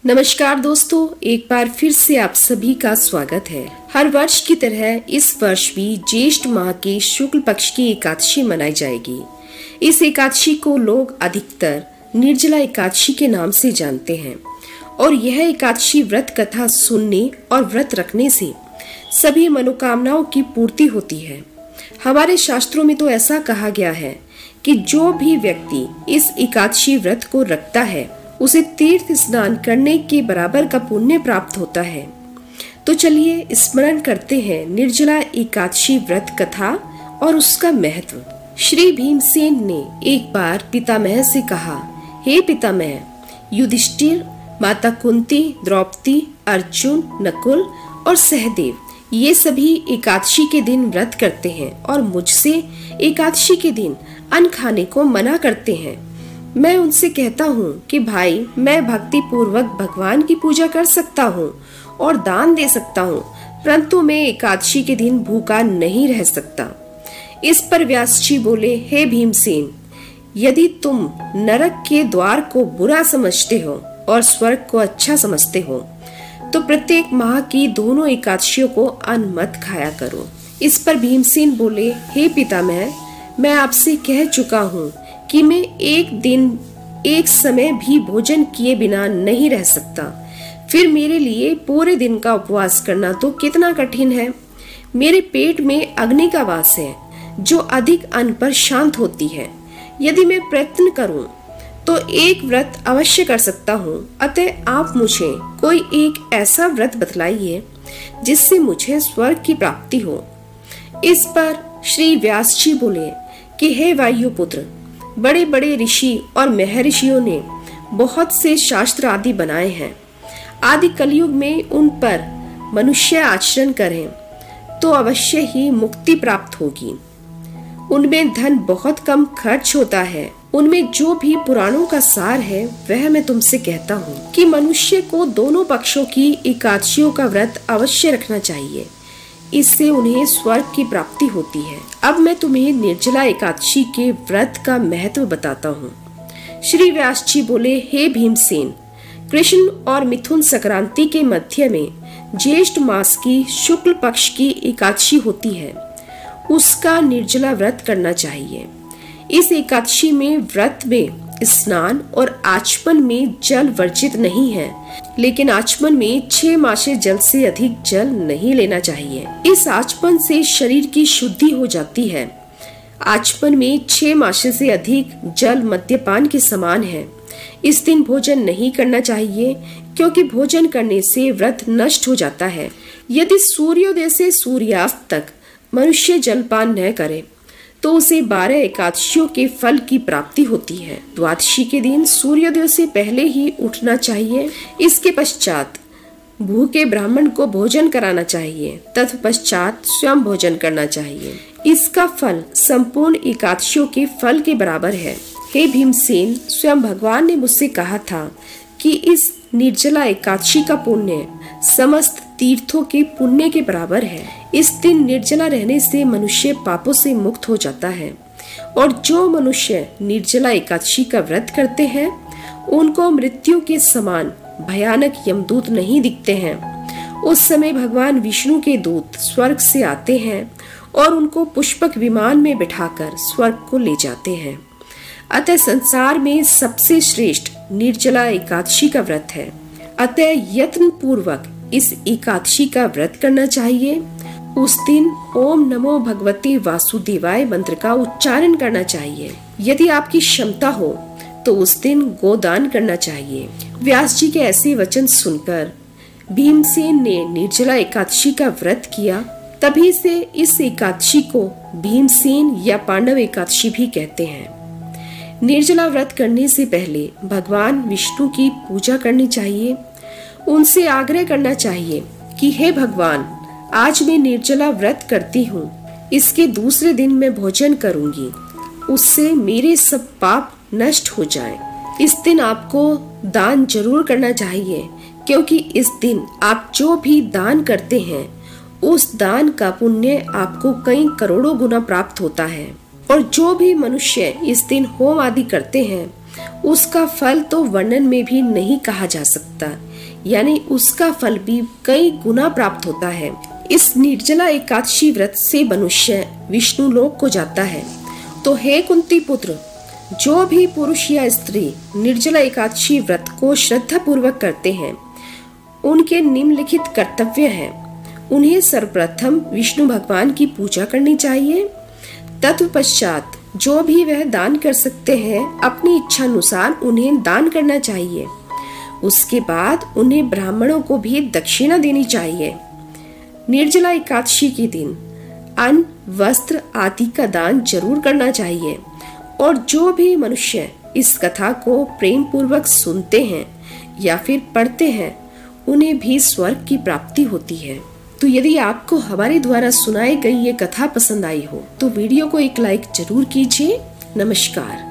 नमस्कार दोस्तों, एक बार फिर से आप सभी का स्वागत है। हर वर्ष की तरह इस वर्ष भी ज्येष्ठ माह के शुक्ल पक्ष की एकादशी मनाई जाएगी। इस एकादशी को लोग अधिकतर निर्जला एकादशी के नाम से जानते हैं और यह एकादशी व्रत कथा सुनने और व्रत रखने से सभी मनोकामनाओं की पूर्ति होती है। हमारे शास्त्रों में तो ऐसा कहा गया है कि जो भी व्यक्ति इस एकादशी व्रत को रखता है उसे तीर्थ स्नान करने के बराबर का पुण्य प्राप्त होता है। तो चलिए स्मरण करते हैं निर्जला एकादशी व्रत कथा और उसका महत्व। श्री भीमसेन ने एक बार पितामह से कहा, हे पितामह, युधिष्ठिर, माता कुंती, द्रौपदी, अर्जुन, नकुल और सहदेव ये सभी एकादशी के दिन व्रत करते हैं और मुझसे एकादशी के दिन अन्न खाने को मना करते हैं। मैं उनसे कहता हूँ कि भाई, मैं भक्ति पूर्वक भगवान की पूजा कर सकता हूँ और दान दे सकता हूँ, परंतु मैं एकादशी के दिन भूखा नहीं रह सकता। इस पर व्यास जी बोले, हे भीमसेन, यदि तुम नरक के द्वार को बुरा समझते हो और स्वर्ग को अच्छा समझते हो तो प्रत्येक माह की दोनों एकादशियों को अन्न मत खाया करो। इस पर भीमसेन बोले, हे पितामह, मैं आपसे कह चुका हूँ कि मैं एक दिन एक समय भी भोजन किए बिना नहीं रह सकता। फिर मेरे लिए पूरे दिन का उपवास करना तो कितना कठिन है। मेरे पेट में अग्नि का वास है जो अधिक अन्न पर शांत होती है। यदि मैं प्रयत्न करूं तो एक व्रत अवश्य कर सकता हूं। अतः आप मुझे कोई एक ऐसा व्रत बतलाइए जिससे मुझे स्वर्ग की प्राप्ति हो। इस पर श्री व्यास जी बोले कि हे वायुपुत्र, बड़े बड़े ऋषि और महर्षियों ने बहुत से शास्त्र आदि बनाए हैं। आदि कलयुग में उन पर मनुष्य आचरण करें तो अवश्य ही मुक्ति प्राप्त होगी। उनमें धन बहुत कम खर्च होता है। उनमें जो भी पुराणों का सार है वह मैं तुमसे कहता हूँ कि मनुष्य को दोनों पक्षों की एकादशियों का व्रत अवश्य रखना चाहिए। इससे उन्हें स्वर्ग की प्राप्ति होती है। अब मैं तुम्हें निर्जला एकादशी के व्रत का महत्व बताता हूँ। श्री व्यास जी बोले, हे भीमसेन, कृष्ण और मिथुन संक्रांति के मध्य में ज्येष्ठ मास की शुक्ल पक्ष की एकादशी होती है, उसका निर्जला व्रत करना चाहिए। इस एकादशी में व्रत में स्नान और आचमन में जल वर्जित नहीं है, लेकिन आचमन में 6 मासे जल से अधिक जल नहीं लेना चाहिए। इस आचमन से शरीर की शुद्धि हो जाती है। आचमन में 6 मासे से अधिक जल मद्यपान के समान है। इस दिन भोजन नहीं करना चाहिए क्योंकि भोजन करने से व्रत नष्ट हो जाता है। यदि सूर्योदय से सूर्यास्त तक मनुष्य जलपान न करे तो उसे 12 एकादशियों के फल की प्राप्ति होती है। द्वादशी के दिन सूर्योदय से पहले ही उठना चाहिए। इसके पश्चात भूखे ब्राह्मण को भोजन कराना चाहिए, तत्पश्चात स्वयं भोजन करना चाहिए। इसका फल संपूर्ण एकादशियों के फल के बराबर है। हे भीमसेन, स्वयं भगवान ने मुझसे कहा था कि इस निर्जला एकादशी का पुण्य समस्त तीर्थों के पुण्य के बराबर है। इस दिन निर्जला रहने से मनुष्य पापों से मुक्त हो जाता है और जो मनुष्य निर्जला एकादशी का व्रत करते हैं उनको मृत्यु के समान भयानक यमदूत नहीं दिखते हैं। उस समय भगवान विष्णु के दूत स्वर्ग से आते हैं और उनको पुष्पक विमान में बिठाकर स्वर्ग को ले जाते हैं। अतः संसार में सबसे श्रेष्ठ निर्जला एकादशी का व्रत है। अतः यत्न पूर्वक इस एकादशी का व्रत करना चाहिए। उस दिन ओम नमो भगवते वासुदेवाय मंत्र का उच्चारण करना चाहिए। यदि आपकी क्षमता हो तो उस दिन गोदान करना चाहिए। व्यास जी के ऐसे वचन सुनकर भीमसेन ने निर्जला एकादशी का व्रत किया। तभी से इस एकादशी को भीमसेन या पांडव एकादशी भी कहते हैं। निर्जला व्रत करने से पहले भगवान विष्णु की पूजा करनी चाहिए। उनसे आग्रह करना चाहिए कि हे भगवान, आज मैं निर्जला व्रत करती हूँ, इसके दूसरे दिन मैं भोजन करूंगी, उससे मेरे सब पाप नष्ट हो जाएं। इस दिन आपको दान जरूर करना चाहिए क्योंकि इस दिन आप जो भी दान करते हैं उस दान का पुण्य आपको कई करोड़ों गुना प्राप्त होता है। और जो भी मनुष्य इस दिन होम आदि करते हैं उसका फल तो वर्णन में भी नहीं कहा जा सकता, यानी उसका फल भी कई गुना प्राप्त होता है। इस निर्जला एकादशी व्रत से मनुष्य विष्णु लोक को जाता है। तो हे कुंती पुत्र, जो भी पुरुष या स्त्री निर्जला एकादशी व्रत को श्रद्धा पूर्वक करते हैं, उनके निम्नलिखित कर्तव्य हैं। उन्हें सर्वप्रथम विष्णु भगवान की पूजा करनी चाहिए। तत्पश्चात जो भी वह दान कर सकते हैं, अपनी इच्छा अनुसार उन्हें दान करना चाहिए। उसके बाद उन्हें ब्राह्मणों को भी दक्षिणा देनी चाहिए। निर्जला एकादशी के दिन अन्न, वस्त्र आदि का दान जरूर करना चाहिए। और जो भी मनुष्य इस कथा को प्रेम पूर्वक सुनते हैं या फिर पढ़ते हैं, उन्हें भी स्वर्ग की प्राप्ति होती है। तो यदि आपको हमारे द्वारा सुनाई गई ये कथा पसंद आई हो तो वीडियो को एक लाइक जरूर कीजिए। नमस्कार।